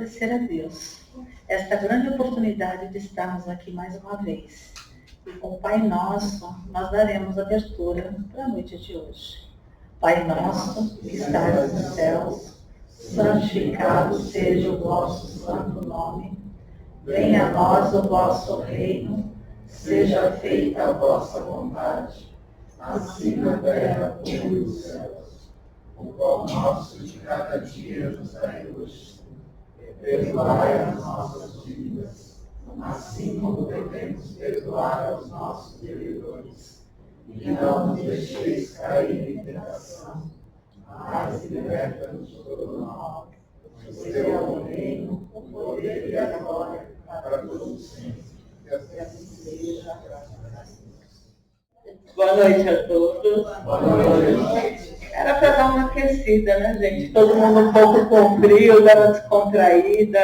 agradecer a Deus esta grande oportunidade de estarmos aqui mais uma vez. E com o Pai Nosso, nós daremos abertura para a noite de hoje. Pai nosso, que estás nos céus, santificado seja o vosso santo nome. Venha a nós o vosso reino, seja feita a vossa vontade, assim na terra como nos céus. O pão nosso de cada dia nos dai hoje. Perdoai as nossas dívidas, assim como devemos perdoar aos nossos devedores. E não nos deixeis cair em tentação, mas liberta-nos de todo mal. Pois teu é o reino, o poder e a glória, para todos sempre. Que assim seja. Boa noite a todos. Boa noite. Era para dar uma aquecida, né, gente? Todo mundo um pouco com frio, dar uma descontraída,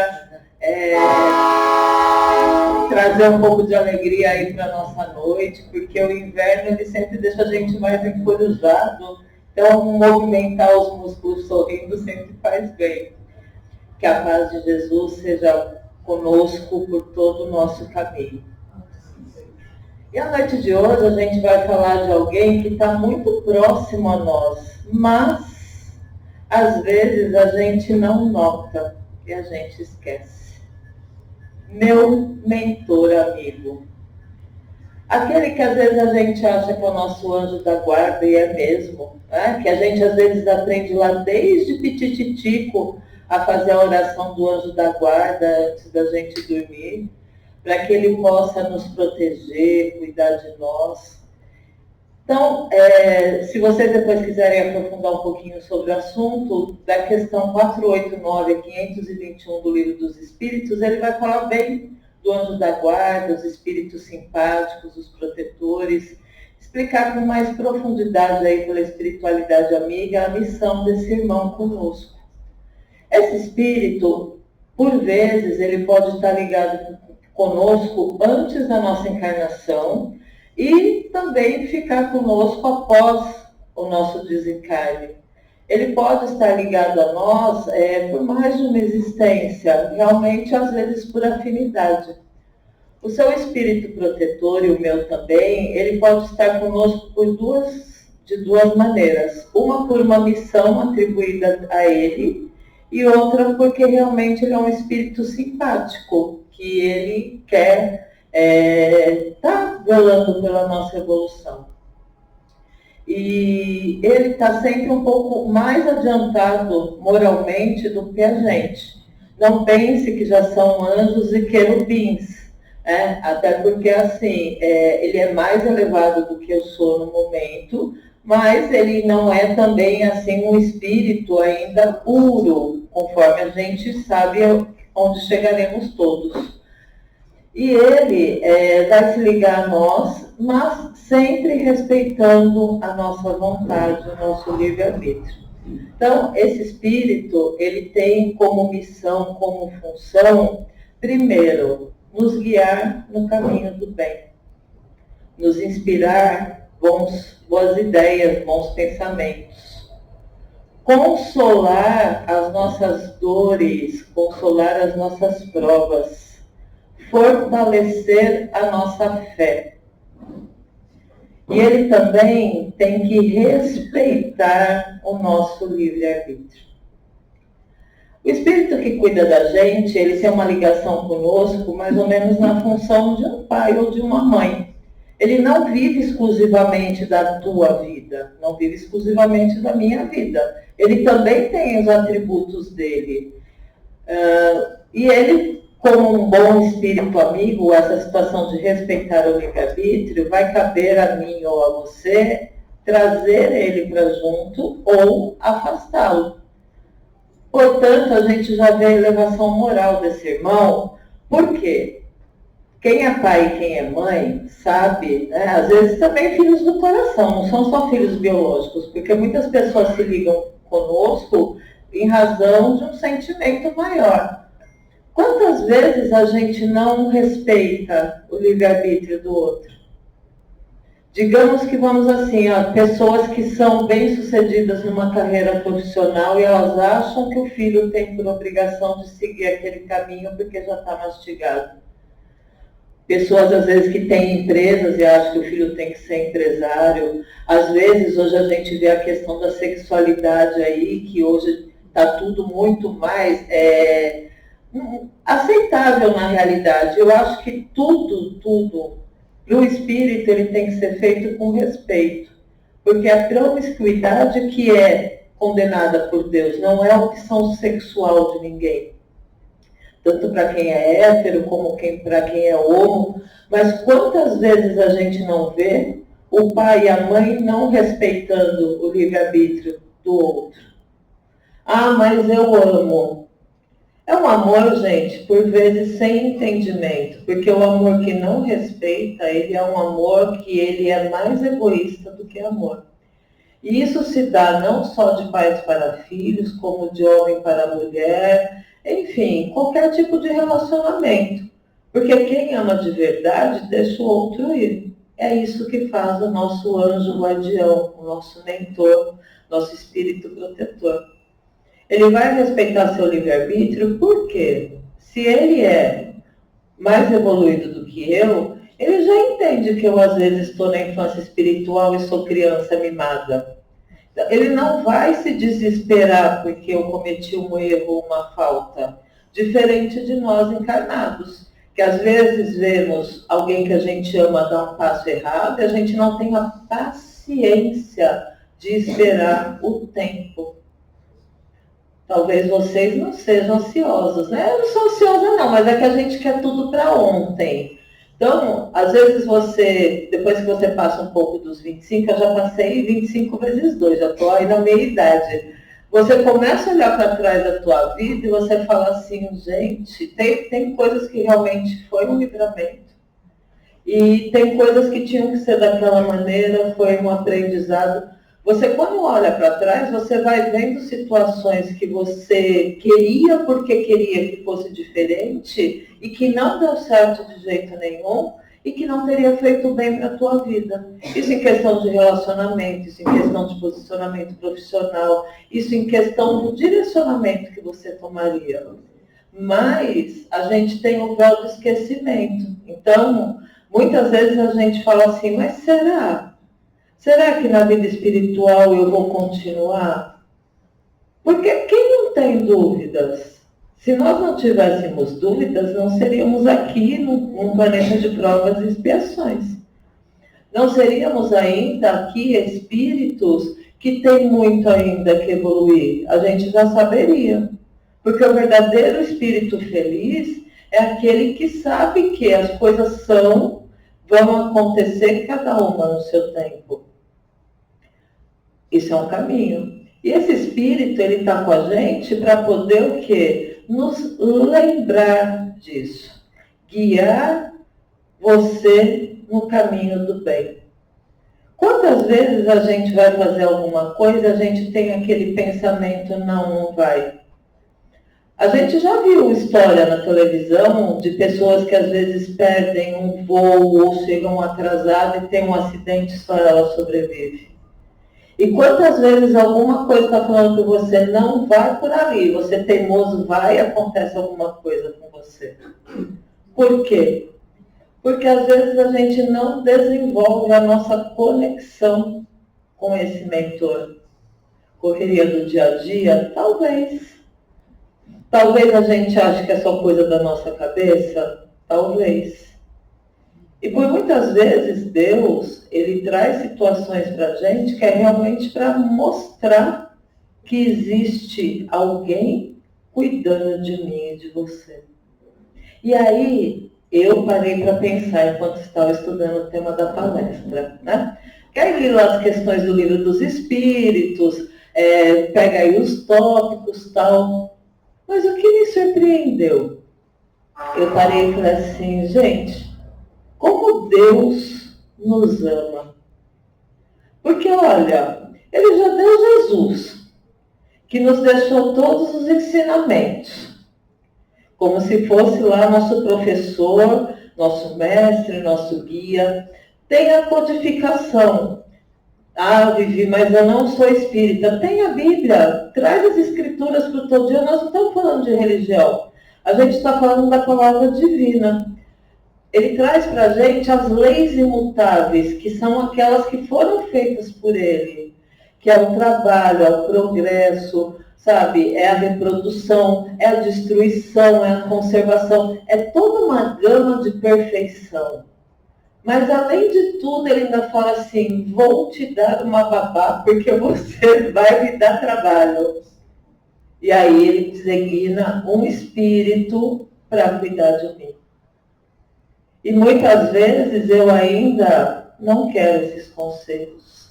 trazer um pouco de alegria aí para nossa noite, porque o inverno ele sempre deixa a gente mais encorujado, então movimentar os músculos sorrindo sempre faz bem. Que a paz de Jesus seja conosco por todo o nosso caminho. E a noite de hoje a gente vai falar de alguém que está muito próximo a nós, mas às vezes a gente não nota e a gente esquece. Meu mentor amigo. Aquele que às vezes a gente acha que é o nosso anjo da guarda, e é mesmo, né? Que a gente às vezes aprende lá desde pitititico a fazer a oração do anjo da guarda antes da gente dormir, para que ele possa nos proteger, cuidar de nós. Então, se vocês depois quiserem aprofundar um pouquinho sobre o assunto, da questão 489 a 521 do Livro dos Espíritos, ele vai falar bem do anjo da guarda, os espíritos simpáticos, os protetores, explicar com mais profundidade aí pela espiritualidade amiga a missão desse irmão conosco. Esse espírito, por vezes, ele pode estar ligado conosco antes da nossa encarnação e também ficar conosco após o nosso desencarne. Ele pode estar ligado a nós por mais de uma existência, realmente às vezes por afinidade. O seu espírito protetor e o meu também, ele pode estar conosco de duas maneiras. Uma por uma missão atribuída a ele e outra porque realmente ele é um espírito simpático, que ele quer estar velando pela nossa evolução. E ele está sempre um pouco mais adiantado moralmente do que a gente. Não pense que já são anjos e querubins, até porque assim, ele é mais elevado do que eu sou no momento, mas ele não é também assim um espírito ainda puro, conforme a gente sabe onde chegaremos todos. E ele vai se ligar a nós, mas sempre respeitando a nossa vontade, o nosso livre-arbítrio. Então, esse espírito, ele tem como missão, como função, primeiro, nos guiar no caminho do bem, nos inspirar boas ideias, bons pensamentos, consolar as nossas dores, consolar as nossas provas, fortalecer a nossa fé. E ele também tem que respeitar o nosso livre-arbítrio. O espírito que cuida da gente, ele tem uma ligação conosco mais ou menos na função de um pai ou de uma mãe. Ele não vive exclusivamente da tua vida, não vive exclusivamente da minha vida. Ele também tem os atributos dele. E ele, como um bom espírito amigo, essa situação de respeitar o livre-arbítrio, vai caber a mim ou a você trazer ele para junto ou afastá-lo. Portanto, a gente já vê a elevação moral desse irmão. Por quê? Quem é pai e quem é mãe sabe, né? Às vezes também filhos do coração, não são só filhos biológicos, porque muitas pessoas se ligam conosco em razão de um sentimento maior. Quantas vezes a gente não respeita o livre-arbítrio do outro? Digamos que vamos assim, ó, pessoas que são bem-sucedidas numa carreira profissional e elas acham que o filho tem por obrigação de seguir aquele caminho porque já está mastigado. Pessoas, às vezes, que têm empresas e acham que o filho tem que ser empresário. Às vezes, hoje a gente vê a questão da sexualidade aí, que hoje está tudo muito mais aceitável na realidade. Eu acho que tudo, para o espírito, ele tem que ser feito com respeito. Porque a promiscuidade que é condenada por Deus não é a opção sexual de ninguém. Tanto para quem é hétero como para quem é homo, mas quantas vezes a gente não vê o pai e a mãe não respeitando o livre-arbítrio do outro? Ah, mas eu amo. É um amor, gente, por vezes sem entendimento, porque o amor que não respeita, ele é um amor que ele é mais egoísta do que amor. E isso se dá não só de pais para filhos, como de homem para mulher, enfim, qualquer tipo de relacionamento. Porque quem ama de verdade deixa o outro ir. É isso que faz o nosso anjo guardião, o nosso mentor, nosso espírito protetor. Ele vai respeitar seu livre-arbítrio porque, se ele é mais evoluído do que eu, ele já entende que eu às vezes estou na infância espiritual e sou criança mimada. Ele não vai se desesperar porque eu cometi um erro, uma falta. Diferente de nós encarnados, que às vezes vemos alguém que a gente ama dar um passo errado e a gente não tem a paciência de esperar o tempo. Talvez vocês não sejam ansiosos, né? Eu não sou ansiosa não, mas é que a gente quer tudo para ontem. Então, às vezes depois que você passa um pouco dos 25, eu já passei 25 vezes 2, já estou aí na meia-idade. Você começa a olhar para trás da tua vida e você fala assim, gente, tem coisas que realmente foi um livramento. E tem coisas que tinham que ser daquela maneira, foi um aprendizado. Você, quando olha para trás, você vai vendo situações que você queria porque queria que fosse diferente e que não deu certo de jeito nenhum e que não teria feito bem para a tua vida. Isso em questão de relacionamento, isso em questão de posicionamento profissional, isso em questão do direcionamento que você tomaria. Mas a gente tem o véu do esquecimento. Então, muitas vezes a gente fala assim, mas será? Será que na vida espiritual eu vou continuar? Porque quem não tem dúvidas? Se nós não tivéssemos dúvidas, não seríamos aqui num planeta de provas e expiações. Não seríamos ainda aqui espíritos que têm muito ainda que evoluir. A gente já saberia. Porque o verdadeiro espírito feliz é aquele que sabe que as coisas vão acontecer cada uma no seu tempo. Isso é um caminho. E esse espírito, ele está com a gente para poder o quê? Nos lembrar disso. Guiar você no caminho do bem. Quantas vezes a gente vai fazer alguma coisa, a gente tem aquele pensamento, não vai. A gente já viu história na televisão de pessoas que às vezes perdem um voo ou chegam atrasadas e tem um acidente, só ela sobrevive. E quantas vezes alguma coisa está falando que você não vai por ali, você teimoso vai e acontece alguma coisa com você. Por quê? Porque às vezes a gente não desenvolve a nossa conexão com esse mentor. Correria do dia a dia? Talvez. Talvez a gente ache que é só coisa da nossa cabeça? Talvez. E por muitas vezes Deus, ele traz situações para a gente que é realmente para mostrar que existe alguém cuidando de mim e de você. E aí, eu parei para pensar enquanto estava estudando o tema da palestra, né? Que aí li lá as questões do livro dos espíritos, pega aí os tópicos e tal. Mas o que me surpreendeu? Eu parei e falei assim, gente, como Deus nos ama. Porque, olha, ele já deu Jesus, que nos deixou todos os ensinamentos, como se fosse lá nosso professor, nosso mestre, nosso guia. Tem a codificação. Ah, Vivi, mas eu não sou espírita. Tem a Bíblia. Traz as escrituras para o teu dia. Nós não estamos falando de religião. A gente está falando da palavra divina. Ele traz para a gente as leis imutáveis, que são aquelas que foram feitas por ele. Que é o trabalho, é o progresso, sabe? É a reprodução, é a destruição, é a conservação. É toda uma gama de perfeição. Mas, além de tudo, ele ainda fala assim, vou te dar uma babá, porque você vai me dar trabalho. E aí ele designa um espírito para cuidar de mim. E muitas vezes eu ainda não quero esses conselhos.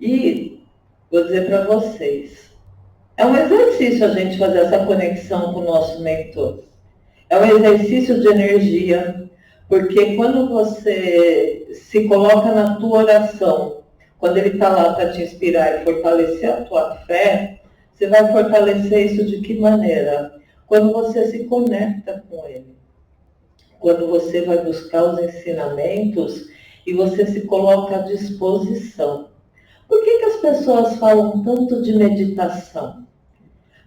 E vou dizer para vocês, é um exercício a gente fazer essa conexão com o nosso mentor. É um exercício de energia. Porque quando você se coloca na tua oração, quando ele está lá para te inspirar e fortalecer a tua fé, você vai fortalecer isso de que maneira? Quando você se conecta com ele. Quando você vai buscar os ensinamentos e você se coloca à disposição. Por que as pessoas falam tanto de meditação?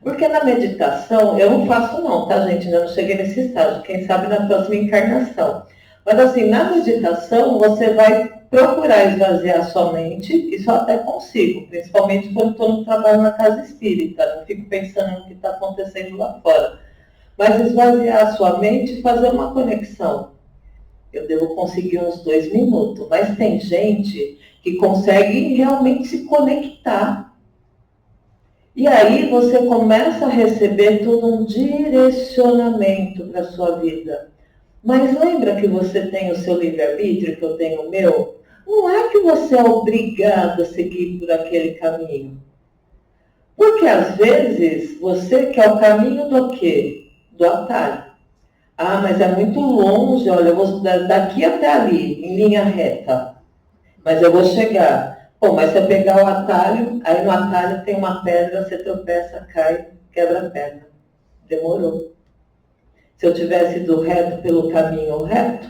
Porque na meditação, eu não faço não, tá gente? Ainda não cheguei nesse estágio, quem sabe na próxima encarnação. Mas assim, na meditação, você vai procurar esvaziar sua mente, isso eu até consigo, principalmente quando estou no trabalho na casa espírita, não fico pensando no que está acontecendo lá fora. Mas esvaziar a sua mente e fazer uma conexão. Eu devo conseguir uns 2 minutos, mas tem gente que consegue realmente se conectar. E aí você começa a receber todo um direcionamento para a sua vida. Mas lembra que você tem o seu livre-arbítrio, que eu tenho o meu? Não é que você é obrigado a seguir por aquele caminho. Porque às vezes você quer o caminho do quê? Do atalho. Ah, mas é muito longe, olha, eu vou daqui até ali, em linha reta. Mas eu vou chegar. Pô, mas se eu pegar o atalho, aí no atalho tem uma pedra, você tropeça, cai, quebra a perna. Demorou. Se eu tivesse ido reto pelo caminho reto,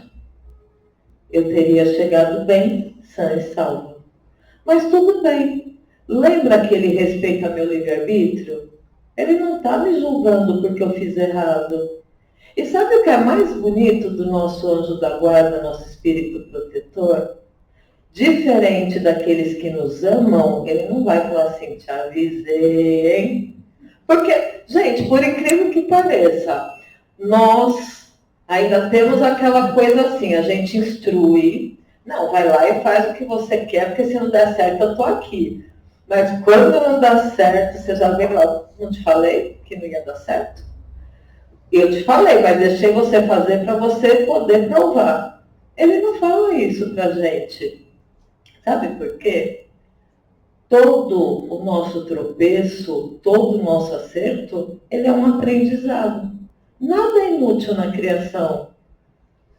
eu teria chegado bem, sã e salvo. Mas tudo bem. Lembra que ele respeita meu livre-arbítrio? Ele não está me julgando porque eu fiz errado. E sabe o que é mais bonito do nosso anjo da guarda, nosso espírito protetor? Diferente daqueles que nos amam, ele não vai falar assim, te avisei, hein? Porque, gente, por incrível que pareça, nós ainda temos aquela coisa assim, a gente instrui, não, vai lá e faz o que você quer, porque se não der certo, eu tô aqui. Mas quando não dá certo, você já vem lá, não te falei que não ia dar certo? Eu te falei, mas deixei você fazer para você poder provar. Ele não fala isso pra gente. Sabe por quê? Todo o nosso tropeço, todo o nosso acerto, ele é um aprendizado. Nada é inútil na criação.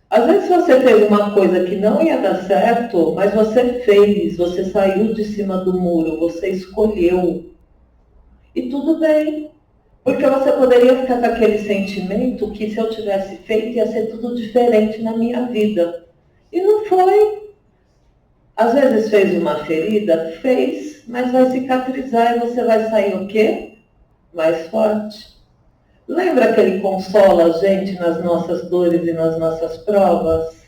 Às vezes você fez uma coisa que não ia dar certo, mas você fez, você saiu de cima do muro, você escolheu. E tudo bem. Porque você poderia ficar com aquele sentimento que se eu tivesse feito ia ser tudo diferente na minha vida. E não foi. Às vezes fez uma ferida? Fez, mas vai cicatrizar e você vai sair o quê? Mais forte. Lembra que ele consola a gente nas nossas dores e nas nossas provas?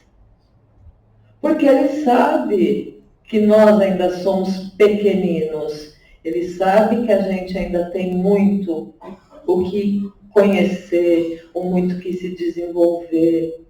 Porque ele sabe que nós ainda somos pequeninos. Ele sabe que a gente ainda tem muito o que conhecer, ou muito que se desenvolver.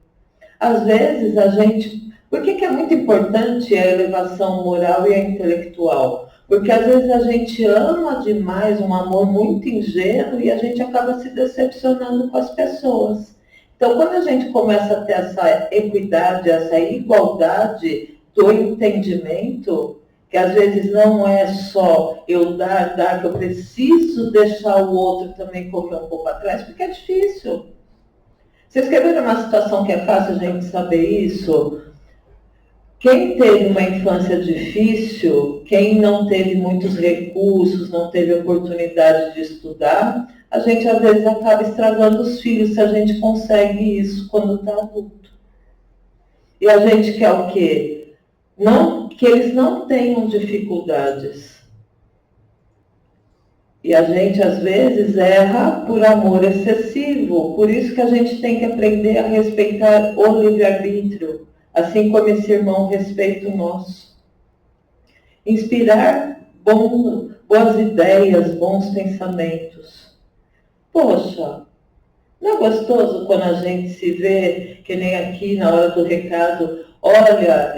Às vezes a gente... Por que é muito importante a elevação moral e a intelectual? Porque às vezes a gente ama demais, um amor muito ingênuo, e a gente acaba se decepcionando com as pessoas. Então, quando a gente começa a ter essa equidade, essa igualdade do entendimento, que às vezes não é só eu dar, que eu preciso deixar o outro também correr um pouco atrás, porque é difícil. Vocês querem ver uma situação que é fácil a gente saber isso? Quem teve uma infância difícil, quem não teve muitos recursos, não teve oportunidade de estudar, a gente às vezes acaba estragando os filhos se a gente consegue isso quando está adulto. E a gente quer o quê? Não, que eles não tenham dificuldades. E a gente, às vezes, erra por amor excessivo. Por isso que a gente tem que aprender a respeitar o livre-arbítrio, assim como esse irmão respeita o nosso. Inspirar boas ideias, bons pensamentos. Poxa, não é gostoso quando a gente se vê, que nem aqui na hora do recado, olha,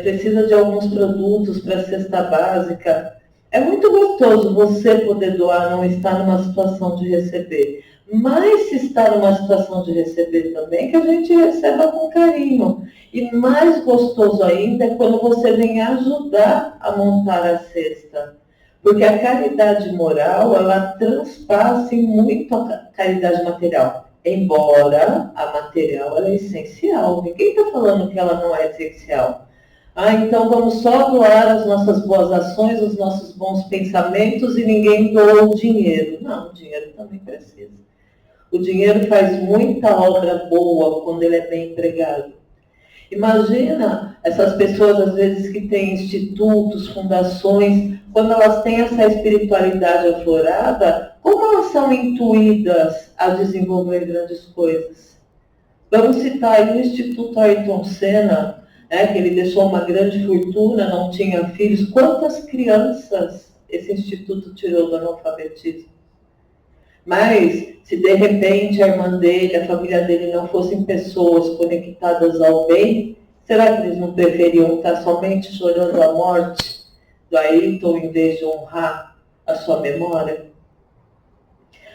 precisa de alguns produtos para a cesta básica. É muito gostoso você poder doar, não estar numa situação de receber. Mas se está numa situação de receber também, que a gente receba com carinho. E mais gostoso ainda é quando você vem ajudar a montar a cesta. Porque a caridade moral, ela transpassa muito a caridade material. Embora a material ela é essencial. Ninguém está falando que ela não é essencial. Então vamos só doar as nossas boas ações, os nossos bons pensamentos e ninguém doa o dinheiro. Não, o dinheiro também precisa. O dinheiro faz muita obra boa quando ele é bem empregado. Imagina essas pessoas, às vezes, que têm institutos, fundações, quando elas têm essa espiritualidade aflorada, como elas são intuídas a desenvolver grandes coisas? Vamos citar aí o Instituto Ayrton Senna, que ele deixou uma grande fortuna, não tinha filhos. Quantas crianças esse instituto tirou do analfabetismo? Mas, se de repente a irmã dele, a família dele não fossem pessoas conectadas ao bem, será que eles não preferiam estar somente chorando a morte do Ayrton em vez de honrar a sua memória?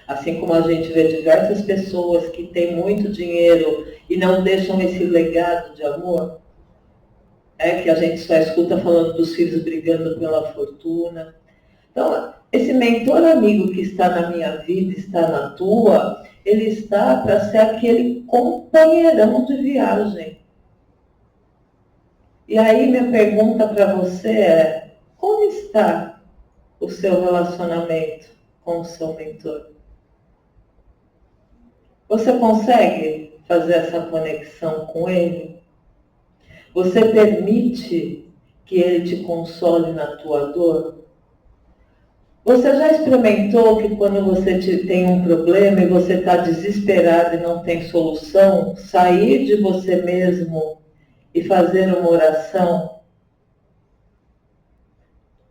Assim como a gente vê diversas pessoas que têm muito dinheiro e não deixam esse legado de amor, que a gente só escuta falando dos filhos brigando pela fortuna. Então, esse mentor amigo que está na minha vida, está na tua, ele está para ser aquele companheirão de viagem. E aí minha pergunta para você é, como está o seu relacionamento com o seu mentor? Você consegue fazer essa conexão com ele? Você permite que ele te console na tua dor? Você já experimentou que quando você tem um problema e você está desesperado e não tem solução, sair de você mesmo e fazer uma oração?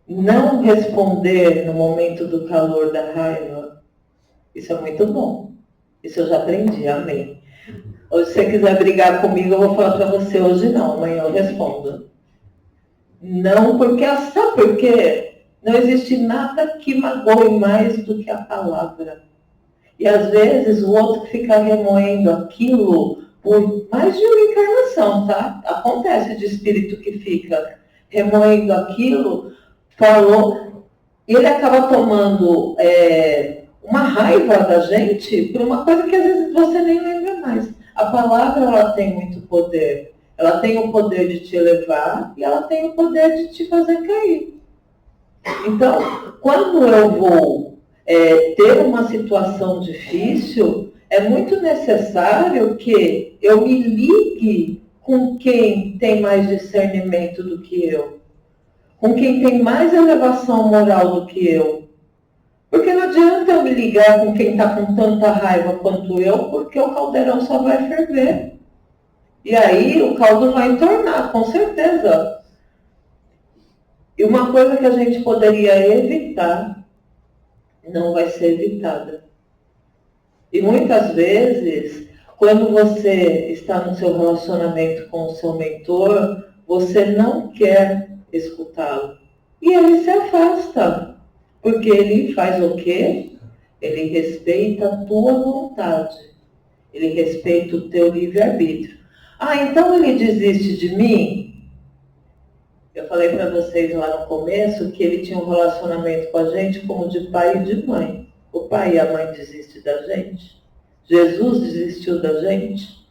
Não responder no momento do calor da raiva? Isso é muito bom. Isso eu já aprendi, amém. Ou se você quiser brigar comigo, eu vou falar para você hoje não, amanhã eu respondo. Não, porque sabe por quê? Não existe nada que magoe mais do que a palavra. E às vezes o outro fica remoendo aquilo por mais de uma encarnação, tá? Acontece de espírito que fica remoendo aquilo, falou, e ele acaba tomando uma raiva da gente por uma coisa que às vezes você nem lembra mais. A palavra, ela tem muito poder. Ela tem o poder de te elevar e ela tem o poder de te fazer cair. Então, quando eu vou ter uma situação difícil, é muito necessário que eu me ligue com quem tem mais discernimento do que eu, com quem tem mais elevação moral do que eu. Porque não adianta eu me ligar com quem está com tanta raiva quanto eu, porque o caldeirão só vai ferver. E aí o caldo vai entornar, com certeza. E uma coisa que a gente poderia evitar, não vai ser evitada. E muitas vezes, quando você está no seu relacionamento com o seu mentor, você não quer escutá-lo. E ele se afasta. Porque ele faz o quê? Ele respeita a tua vontade. Ele respeita o teu livre-arbítrio. Então ele desiste de mim? Eu falei para vocês lá no começo que ele tinha um relacionamento com a gente como de pai e de mãe. O pai e a mãe desistem da gente? Jesus desistiu da gente?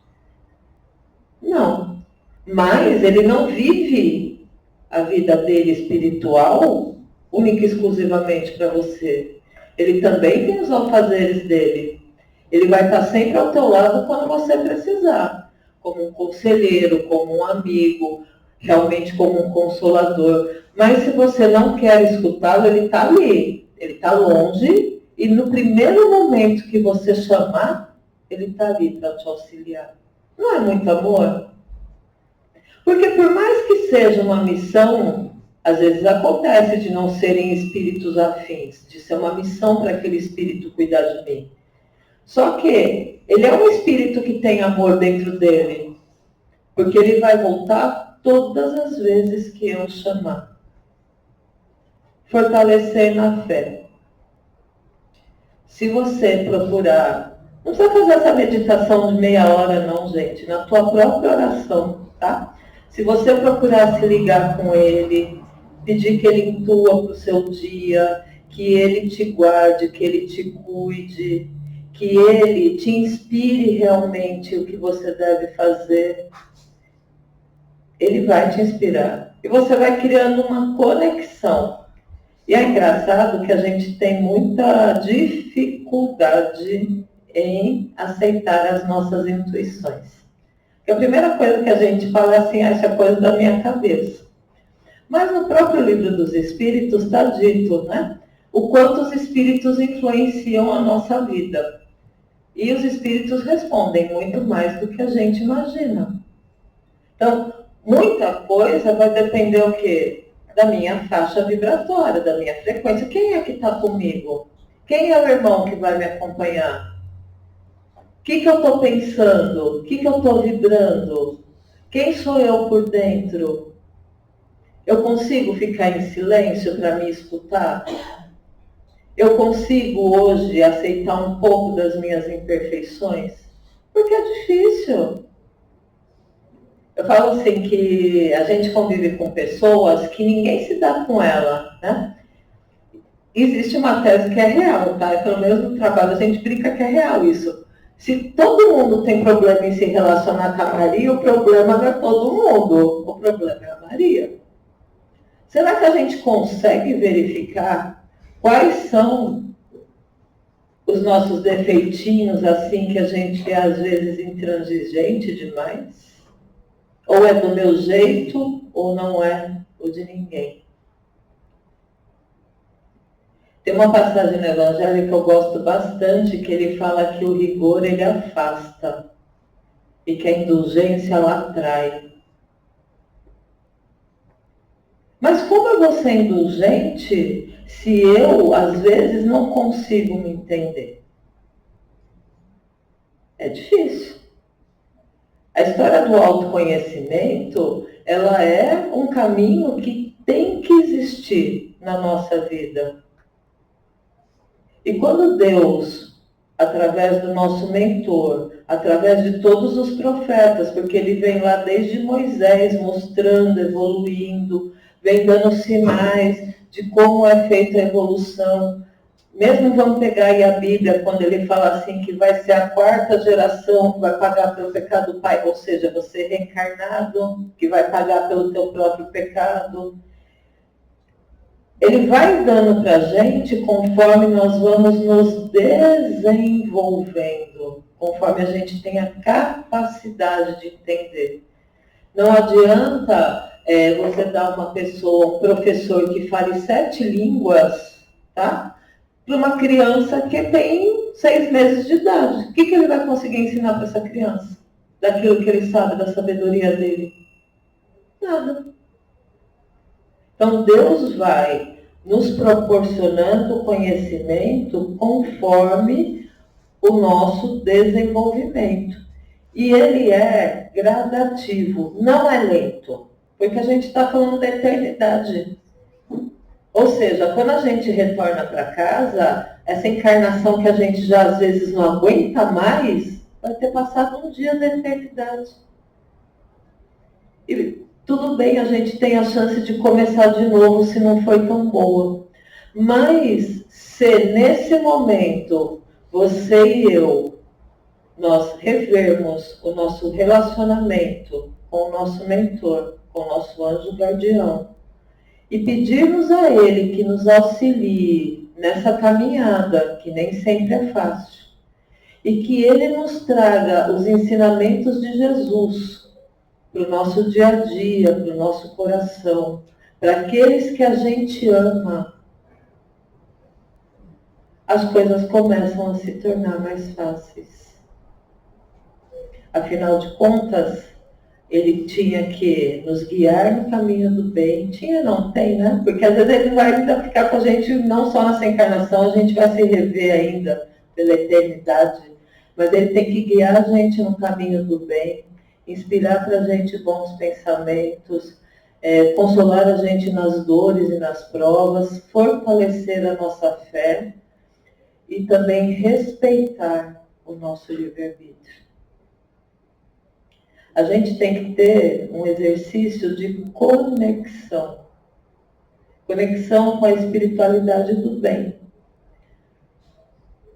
Não. Mas ele não vive a vida dele espiritual única e exclusivamente para você. Ele também tem os afazeres dele. Ele vai estar sempre ao teu lado quando você precisar. como um conselheiro, como um amigo, realmente como um consolador. Mas se você não quer escutá-lo, ele está ali, ele está longe, e no primeiro momento que você chamar, ele está ali para te auxiliar. Não é muito amor? Porque por mais que seja uma missão, às vezes acontece de não serem espíritos afins, de ser uma missão para aquele espírito cuidar de mim. Só que ele é um espírito que tem amor dentro dele, porque ele vai voltar todas as vezes que eu chamar. Fortalecer na fé. Se você procurar, não precisa fazer essa meditação de meia hora não, gente, na tua própria oração, tá? Se você procurar se ligar com ele, pedir que ele intua para o seu dia, que ele te guarde, que ele te cuide, que ele te inspire realmente o que você deve fazer, ele vai te inspirar. E você vai criando uma conexão. E é engraçado que a gente tem muita dificuldade em aceitar as nossas intuições. Porque a primeira coisa que a gente fala é assim, essa é coisa da minha cabeça. Mas no próprio livro dos Espíritos está dito, né? O quanto os Espíritos influenciam a nossa vida. E os Espíritos respondem muito mais do que a gente imagina. Então, muita coisa vai depender o quê? Da minha faixa vibratória, da minha frequência. Quem é que está comigo? Quem é o irmão que vai me acompanhar? O que eu estou pensando? O que eu estou vibrando? Quem sou eu por dentro? Eu consigo ficar em silêncio para me escutar? Eu consigo hoje aceitar um pouco das minhas imperfeições? Porque é difícil. Eu falo assim que a gente convive com pessoas que ninguém se dá com ela, né? Existe uma tese que é real, tá? Pelo menos no trabalho a gente brinca que é real isso. Se todo mundo tem problema em se relacionar com a Maria, o problema não é todo mundo, o problema é a Maria. Será que a gente consegue verificar quais são os nossos defeitinhos, assim, que a gente é às vezes intransigente demais? Ou é do meu jeito, ou não é o de ninguém. Tem uma passagem no Evangelho que eu gosto bastante, que ele fala que o rigor ele afasta e que a indulgência ela atrai. Mas como eu vou ser indulgente se eu, às vezes, não consigo me entender? É difícil. A história do autoconhecimento, ela é um caminho que tem que existir na nossa vida. E quando Deus, através do nosso mentor, através de todos os profetas, porque ele vem lá desde Moisés mostrando, evoluindo, vem dando sinais de como é feita a evolução. Mesmo vamos pegar aí a Bíblia, quando ele fala assim que vai ser a 4ª geração que vai pagar pelo pecado do pai, ou seja, você reencarnado, que vai pagar pelo teu próprio pecado. Ele vai dando para a gente conforme nós vamos nos desenvolvendo, conforme a gente tem a capacidade de entender. Não adianta você dar uma pessoa, um professor que fale 7 línguas, tá? Para uma criança que tem 6 meses de idade. O que ele vai conseguir ensinar para essa criança? Daquilo que ele sabe, da sabedoria dele? Nada. Então, Deus vai nos proporcionando conhecimento conforme o nosso desenvolvimento. E ele é gradativo, não é lento, porque a gente está falando da eternidade. Ou seja, quando a gente retorna para casa, essa encarnação que a gente já às vezes não aguenta mais, vai ter passado um dia da eternidade. E tudo bem, a gente tem a chance de começar de novo se não foi tão boa. Mas se nesse momento você e eu, nós revermos o nosso relacionamento com o nosso mentor, com o nosso anjo guardião, e pedirmos a ele que nos auxilie nessa caminhada, que nem sempre é fácil. e que Ele nos traga os ensinamentos de Jesus para o nosso dia a dia, para o nosso coração, para aqueles que a gente ama, as coisas começam a se tornar mais fáceis. Afinal de contas, Ele tinha que nos guiar no caminho do bem. Tinha, não tem, né? Porque às vezes Ele vai ainda ficar com a gente, não só nessa encarnação, a gente vai se rever ainda pela eternidade. Mas Ele tem que guiar a gente no caminho do bem, inspirar para a gente bons pensamentos, consolar a gente nas dores e nas provas, fortalecer a nossa fé e também respeitar o nosso livre-arbítrio. A gente tem que ter um exercício de conexão. Conexão com a espiritualidade do bem.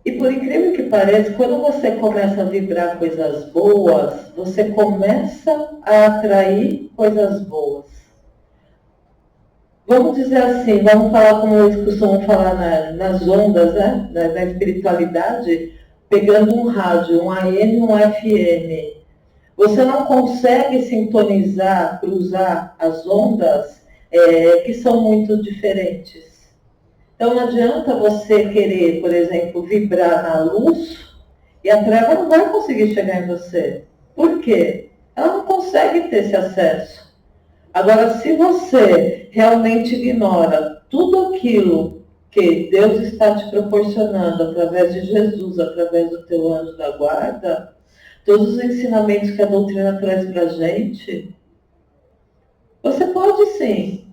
E por incrível que pareça, quando você começa a vibrar coisas boas, você começa a atrair coisas boas. Vamos dizer assim, vamos falar como eles costumam falar nas ondas, né? Na espiritualidade, pegando um rádio, um AM e um FM. Você não consegue sintonizar, cruzar as ondas que são muito diferentes. Então não adianta você querer, por exemplo, vibrar na luz e a treva não vai conseguir chegar em você. Por quê? Ela não consegue ter esse acesso. Agora, se você realmente ignora tudo aquilo que Deus está te proporcionando através de Jesus, através do teu anjo da guarda, todos os ensinamentos que a doutrina traz para a gente, você pode sim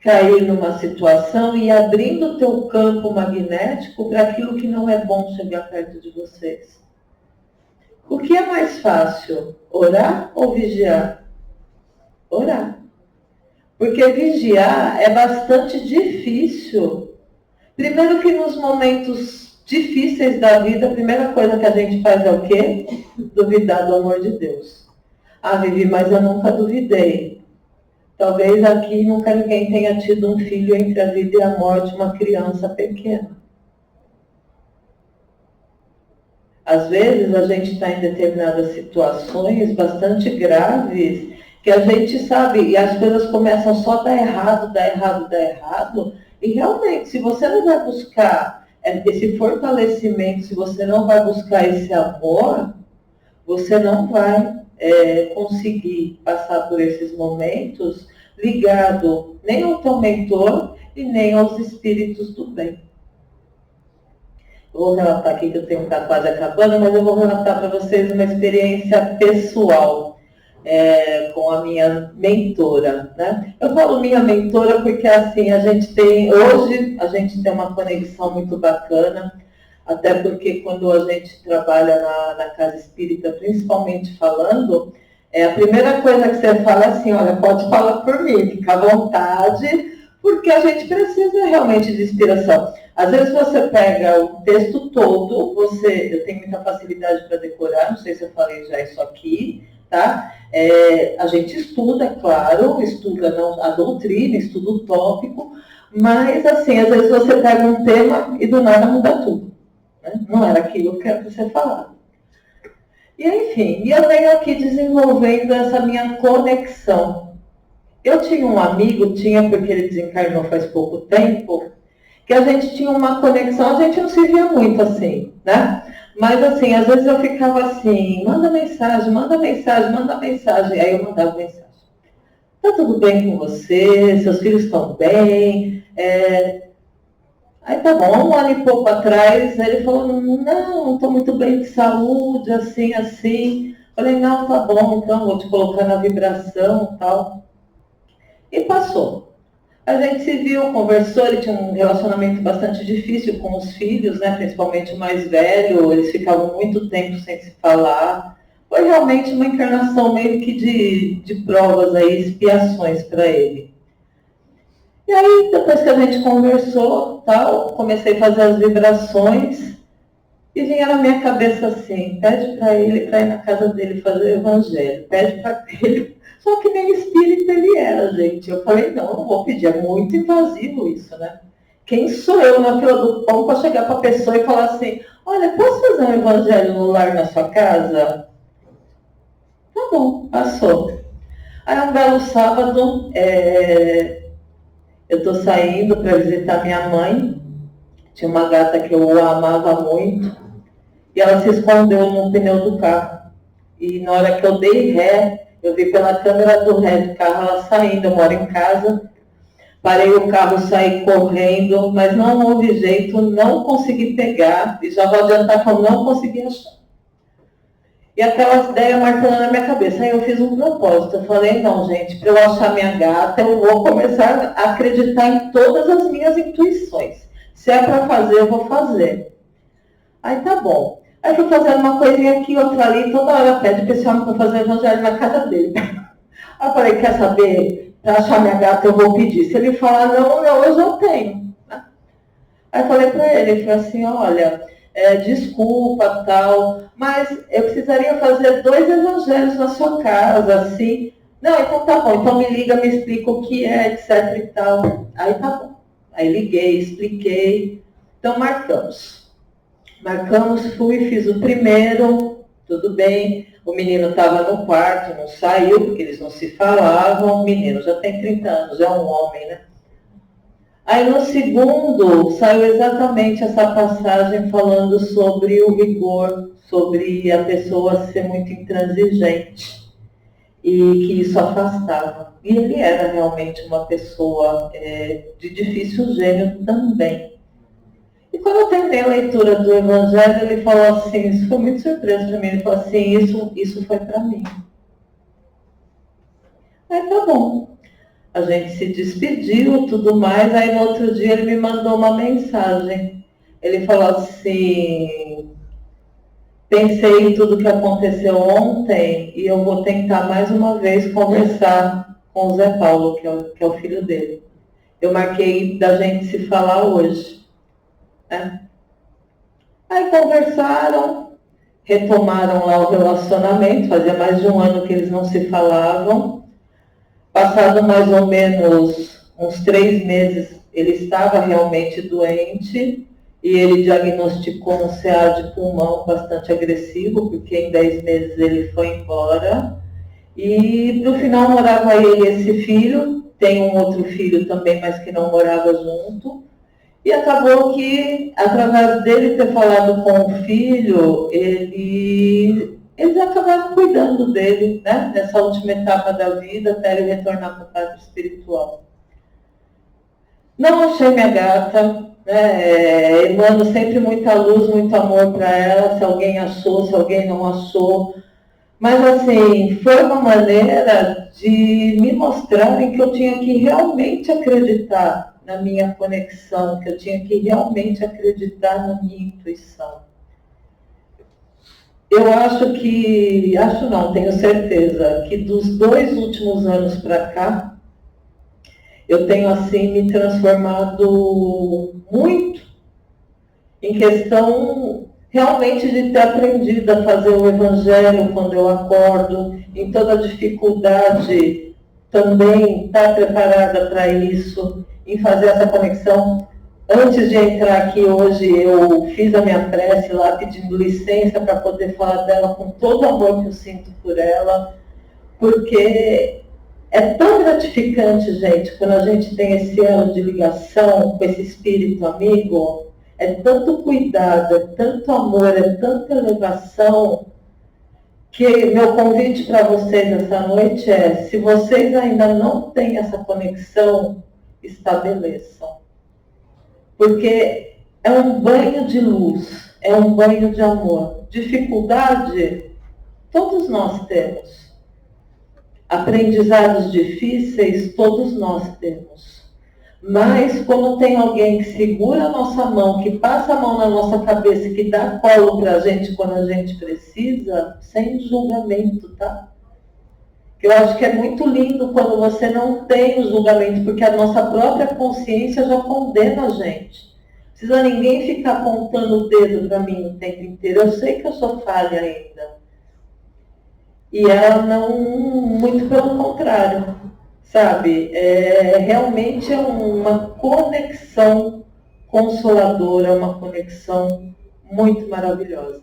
cair numa situação e ir abrindo o teu campo magnético para aquilo que não é bom chegar perto de vocês. O que é mais fácil, orar ou vigiar? Orar. Porque vigiar é bastante difícil. Primeiro que nos momentos difíceis da vida, a primeira coisa que a gente faz é o quê? Duvidar do amor de Deus. Ah, Vivi, mas eu nunca duvidei. Talvez aqui nunca ninguém tenha tido um filho entre a vida e a morte, uma criança pequena. Às vezes a gente está em determinadas situações bastante graves, que a gente sabe, e as coisas começam só a dar errado, dar errado, dar errado. E realmente, se você não vai buscar esse fortalecimento, se você não vai buscar esse amor, você não vai conseguir passar por esses momentos ligado nem ao teu mentor e nem aos espíritos do bem. Eu vou relatar aqui que o tempo está quase acabando, mas eu vou relatar para vocês uma experiência pessoal com a minha mentora, né? Eu falo minha mentora porque assim, hoje a gente tem uma conexão muito bacana, até porque quando a gente trabalha na casa espírita, principalmente falando, a primeira coisa que você fala é assim, olha, pode falar por mim, fica à vontade, porque a gente precisa realmente de inspiração. Às vezes você pega o texto todo, eu tenho muita facilidade para decorar, não sei se eu falei já isso aqui, tá? A gente estuda, é claro, estuda a doutrina, estuda o tópico, mas assim, às vezes você pega um tema e do nada muda tudo. Né? Não era aquilo que era para ser falado. E enfim, eu venho aqui desenvolvendo essa minha conexão. Eu tinha um amigo, porque ele desencarnou faz pouco tempo, que a gente tinha uma conexão, a gente não se via muito assim, né? Mas assim, às vezes eu ficava assim, manda mensagem, manda mensagem, manda mensagem. Aí eu mandava mensagem. Tá tudo bem com você? Seus filhos estão bem? Aí tá bom, um ano e pouco atrás, ele falou, não estou muito bem de saúde, assim, assim. Falei, não, tá bom, então vou te colocar na vibração e tal. E passou. A gente se viu, conversou, ele tinha um relacionamento bastante difícil com os filhos, né, principalmente o mais velho, eles ficavam muito tempo sem se falar. Foi realmente uma encarnação meio que de provas aí, expiações para ele. E aí, depois que a gente conversou, tal, comecei a fazer as vibrações e vinha na minha cabeça assim, pede para ele para ir na casa dele fazer o evangelho, pede para ele. Só que nem espírito ele era, gente. Eu falei, não vou pedir, é muito invasivo isso, né? Quem sou eu na fila do pão para chegar para a pessoa e falar assim, olha, posso fazer um evangelho no lar na sua casa? Tá bom, passou. Aí um belo sábado, eu estou saindo para visitar minha mãe. Tinha uma gata que eu amava muito. E ela se escondeu no pneu do carro. E na hora que eu dei ré, eu vi pela câmera do ré do carro ela saindo. Eu moro em casa. Parei o carro, saí correndo, mas não houve jeito, não consegui pegar. E já vou adiantar que eu não consegui achar. E aquelas ideias marcando na minha cabeça. Aí eu fiz um propósito. Eu falei, não, gente, para eu achar minha gata, eu vou começar a acreditar em todas as minhas intuições. Se é para fazer, eu vou fazer. Aí tá bom. Aí fui fazendo uma coisinha aqui, outra ali, toda hora pede para esse homem para fazer evangelho na casa dele. Aí eu falei, quer saber? Para achar minha gata, eu vou pedir. Se ele falar não, eu já tenho. Aí eu falei para ele, falei assim, olha, desculpa, tal, mas eu precisaria fazer 2 evangelhos na sua casa, assim. Não, então tá bom, então me liga, me explica o que é, etc e tal. Aí tá bom. Aí liguei, expliquei. Então marcamos. Marcamos, fui, fiz o primeiro, tudo bem. O menino estava no quarto, não saiu, porque eles não se falavam. O menino já tem 30 anos, é um homem, né? Aí no segundo, saiu exatamente essa passagem falando sobre o rigor, sobre a pessoa ser muito intransigente e que isso afastava. E ele era realmente uma pessoa de difícil gênio também. E quando eu terminei a leitura do Evangelho, ele falou assim, isso foi muito surpresa para mim, ele falou assim, isso foi para mim. Aí tá bom. A gente se despediu, tudo mais, aí no outro dia ele me mandou uma mensagem. Ele falou assim, pensei em tudo que aconteceu ontem e eu vou tentar mais uma vez conversar com o Zé Paulo, que é o filho dele. Eu marquei da gente se falar hoje. Aí conversaram, retomaram lá o relacionamento, fazia mais de 1 ano que eles não se falavam. Passado mais ou menos uns 3 meses, ele estava realmente doente e ele diagnosticou um CA de pulmão bastante agressivo, porque em 10 meses ele foi embora. E no final morava ele e esse filho, tem um outro filho também, mas que não morava junto. E acabou que, através dele ter falado com o filho, eles acabaram cuidando dele, né? Nessa última etapa da vida, até ele retornar para o quadro espiritual. Não achei minha gata, né? Emano sempre muita luz, muito amor para ela, se alguém achou, se alguém não achou. Mas, assim, foi uma maneira de me mostrarem que eu tinha que realmente acreditar na minha conexão, que eu tinha que realmente acreditar na minha intuição. Eu acho não, tenho certeza, que dos 2 últimos anos para cá, eu tenho, assim, me transformado muito em questão realmente de ter aprendido a fazer o evangelho quando eu acordo, em toda dificuldade também estar preparada para isso, em fazer essa conexão. Antes de entrar aqui hoje, eu fiz a minha prece lá, pedindo licença para poder falar dela com todo o amor que eu sinto por ela, porque é tão gratificante, gente, quando a gente tem esse elo de ligação com esse espírito amigo, é tanto cuidado, é tanto amor, é tanta elevação, que meu convite para vocês essa noite é, se vocês ainda não têm essa conexão, estabeleçam. Porque é um banho de luz, é um banho de amor. Dificuldade, todos nós temos. Aprendizados difíceis, todos nós temos. Mas quando tem alguém que segura a nossa mão, que passa a mão na nossa cabeça, que dá colo para a gente quando a gente precisa, sem julgamento, tá? Eu acho que é muito lindo quando você não tem o julgamento, porque a nossa própria consciência já condena a gente. Não precisa ninguém ficar apontando o dedo para mim o tempo inteiro. Eu sei que eu sou falha ainda. E ela não, muito pelo contrário, sabe? Realmente é uma conexão consoladora, uma conexão muito maravilhosa.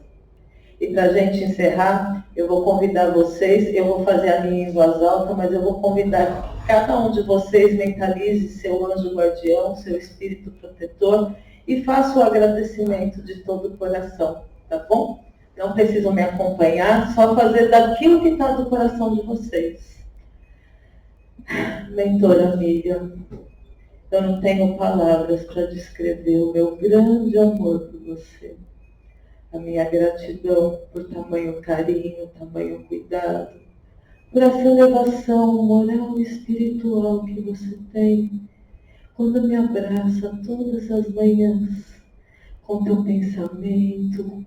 E para a gente encerrar, eu vou convidar vocês, eu vou fazer a minha em voz alta, mas eu vou convidar que cada um de vocês mentalize seu anjo guardião, seu espírito protetor e faça o agradecimento de todo o coração, tá bom? Não precisam me acompanhar, só fazer daquilo que está do coração de vocês. Mentora amiga, eu não tenho palavras para descrever o meu grande amor por você. A minha gratidão por tamanho carinho, tamanho cuidado, por essa elevação moral e espiritual que você tem quando me abraça todas as manhãs com teu pensamento,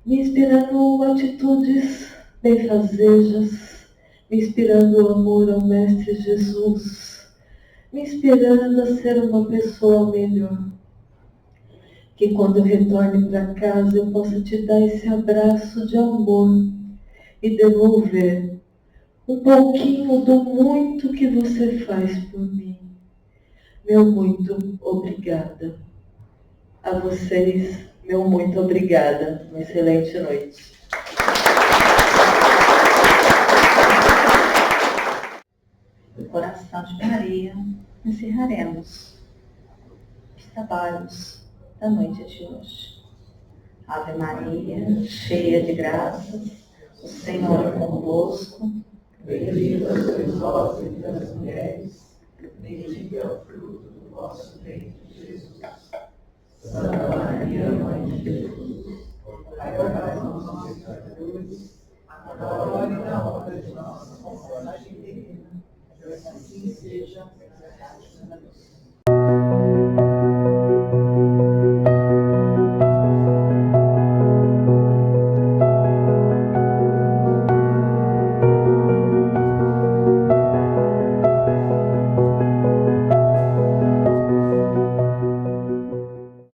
me inspirando atitudes benfazejas, me inspirando o amor ao Mestre Jesus, me inspirando a ser uma pessoa melhor. Que quando eu retorne para casa eu possa te dar esse abraço de amor e devolver um pouquinho do muito que você faz por mim. Meu muito obrigada. A vocês, meu muito obrigada. Uma excelente noite. No coração de Maria, encerraremos os trabalhos da noite de hoje. Ave Maria, cheia de graças, o Senhor é convosco. Bendita sois vós entre as mulheres, bendito é o fruto do vosso ventre, Jesus. Santa Maria, Mãe de Deus, rogai por nós, pecadores, agora e na hora de nossa morte. Assim seja.